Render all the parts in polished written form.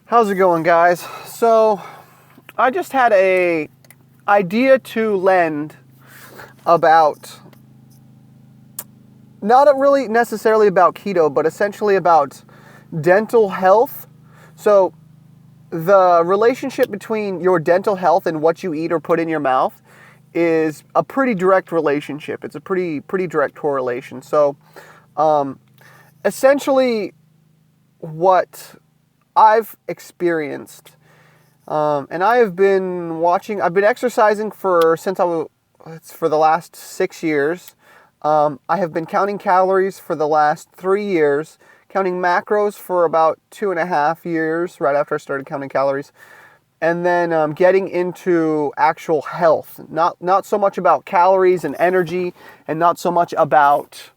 How's it going, guys? So I just had a idea to lend about, not really necessarily about keto, but essentially about dental health. So the relationship between your dental health and what you eat or put in your mouth is a pretty direct relationship. It's a pretty direct correlation. So essentially what I've experienced, and I've been exercising for the last 6 years. I have been counting calories for the last 3 years, counting macros for about 2.5 years, right after I started counting calories. And then getting into actual health, not so much about calories and energy, and not so much about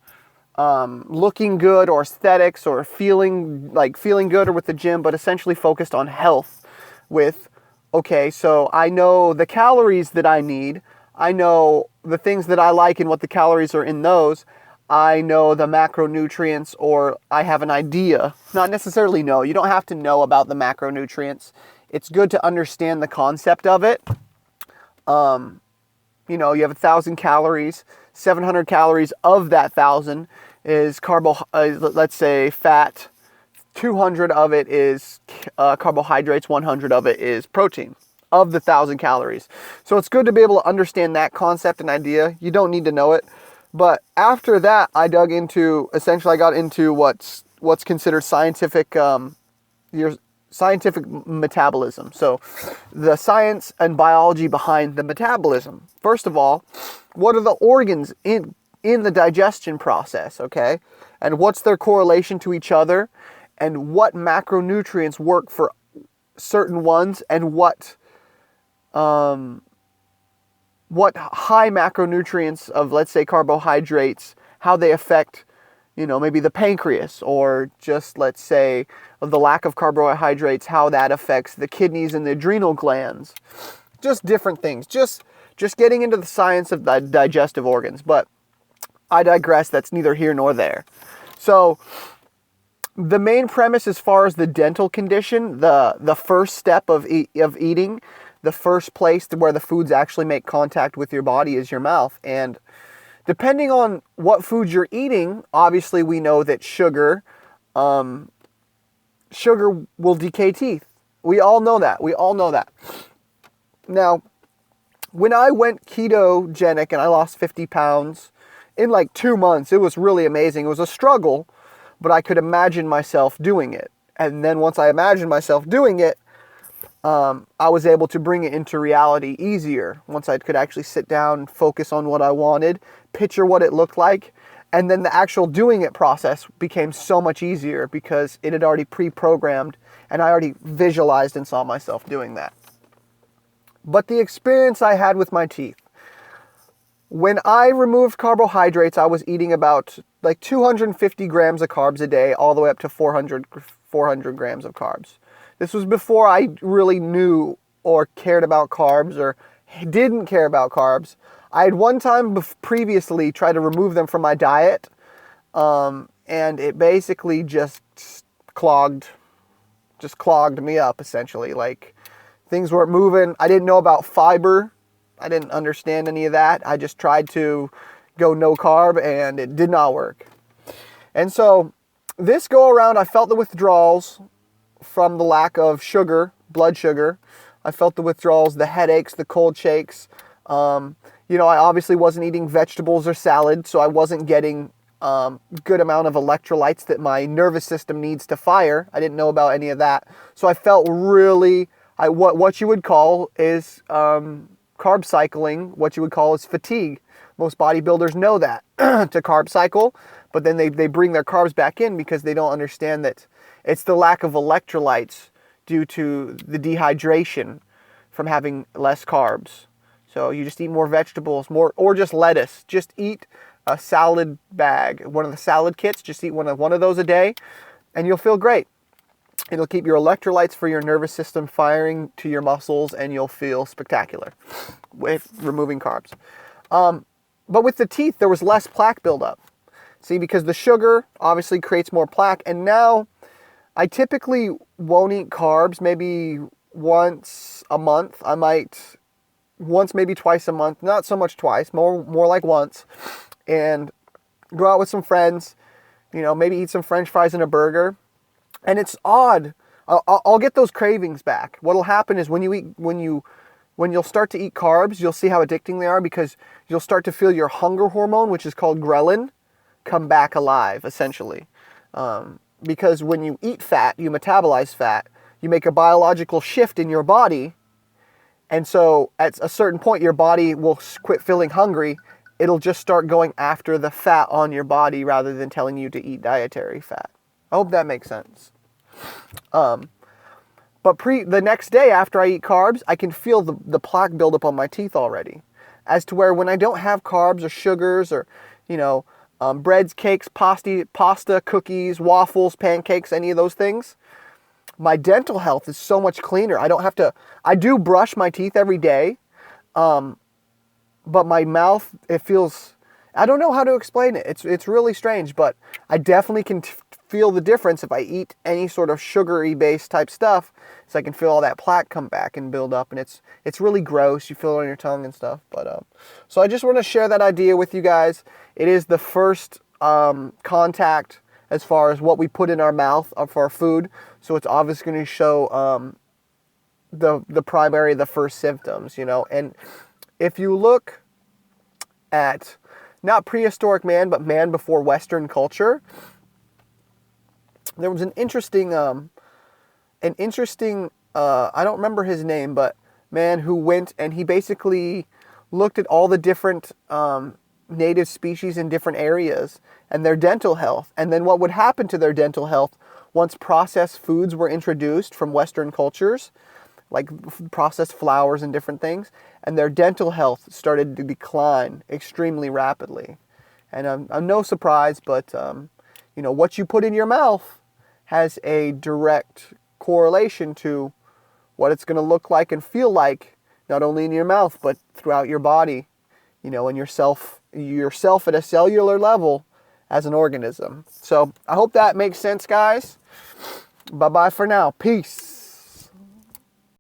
looking good or aesthetics or feeling good or with the gym, but essentially focused on health with, okay, so I know the calories that I need. I know the things that I like and what the calories are in those. I know the macronutrients, or I have an idea. Not necessarily know. You don't have to know about the macronutrients. It's good to understand the concept of it. You have 1,000 calories. 700 calories of that 1,000 is let's say fat. 200 of it is carbohydrates. 100 of it is protein of the 1,000 calories. So it's good to be able to understand that concept and idea. You don't need to know it. But after that, I got into what's considered scientific, your scientific metabolism. So the science and biology behind the metabolism. First of all, what are the organs in the digestion process, okay? And what's their correlation to each other? And what macronutrients work for certain ones, and what high macronutrients of, let's say, carbohydrates, how they affect, maybe the pancreas, or just, let's say, the lack of carbohydrates, how that affects the kidneys and the adrenal glands. Just different things. Just getting into the science of the digestive organs. But I digress. That's neither here nor there. So the main premise as far as the dental condition, the first step of eating, the first place where the foods actually make contact with your body is your mouth. And depending on what foods you're eating, obviously we know that sugar will decay teeth. We all know that. Now, when I went ketogenic and I lost 50 pounds in like 2 months, it was really amazing. It was a struggle, but I could imagine myself doing it. And then once I imagined myself doing it, I was able to bring it into reality easier. Once I could actually sit down, focus on what I wanted, picture what it looked like, and then the actual doing it process became so much easier because it had already pre-programmed and I already visualized and saw myself doing that. But the experience I had with my teeth, when I removed carbohydrates, I was eating about like 250 grams of carbs a day, all the way up to 400 grams of carbs. This was before I really knew or cared about carbs or didn't care about carbs. I had one time previously tried to remove them from my diet, and it basically just clogged me up, essentially. Like, things weren't moving. I didn't know about fiber. I didn't understand any of that. I just tried to go no carb, and it did not work. And so this go around, I felt the withdrawals from the lack of sugar, blood sugar. I felt the withdrawals, the headaches, the cold shakes. I obviously wasn't eating vegetables or salad, so I wasn't getting good amount of electrolytes that my nervous system needs to fire. I didn't know about any of that. So I felt really, what you would call is carb cycling, what you would call is fatigue. Most bodybuilders know that, to carb cycle, but then they bring their carbs back in because they don't understand that it's the lack of electrolytes due to the dehydration from having less carbs. So you just eat more vegetables, or just lettuce. Just eat a salad bag, one of the salad kits. Just eat one of those a day, and you'll feel great. It'll keep your electrolytes for your nervous system firing to your muscles, and you'll feel spectacular with removing carbs. But with the teeth, there was less plaque buildup. See, because the sugar obviously creates more plaque, and now I typically won't eat carbs maybe once a month. I might once, maybe twice a month. Not so much twice, more like once. And go out with some friends, maybe eat some French fries and a burger. And it's odd. I'll get those cravings back. What'll happen is when you'll start to eat carbs, you'll see how addicting they are because you'll start to feel your hunger hormone, which is called ghrelin, come back alive, essentially. Because when you eat fat, you metabolize fat, you make a biological shift in your body, and so at a certain point, your body will quit feeling hungry. It'll just start going after the fat on your body rather than telling you to eat dietary fat. I hope that makes sense. But the next day after I eat carbs, I can feel the plaque buildup on my teeth already. As to where when I don't have carbs or sugars or, breads, cakes, pasta, cookies, waffles, pancakes, any of those things, my dental health is so much cleaner. I do brush my teeth every day, but my mouth, it feels, I don't know how to explain it. It's really strange, but I definitely can feel the difference if I eat any sort of sugary based type stuff. So I can feel all that plaque come back and build up, and it's really gross. You feel it on your tongue and stuff. But so I just want to share that idea with you guys. It is the first contact as far as what we put in our mouth for our food. So it's obviously going to show the first symptoms, And if you look at not prehistoric man, but man before Western culture, there was an interesting, I don't remember his name, but man who went and he basically looked at all the different native species in different areas and their dental health. And then what would happen to their dental health once processed foods were introduced from Western cultures, like processed flours and different things, and their dental health started to decline extremely rapidly. And I'm no surprise, but what you put in your mouth has a direct correlation to what it's going to look like and feel like, not only in your mouth, but throughout your body, and yourself at a cellular level as an organism. So I hope that makes sense, guys. Bye-bye for now. Peace.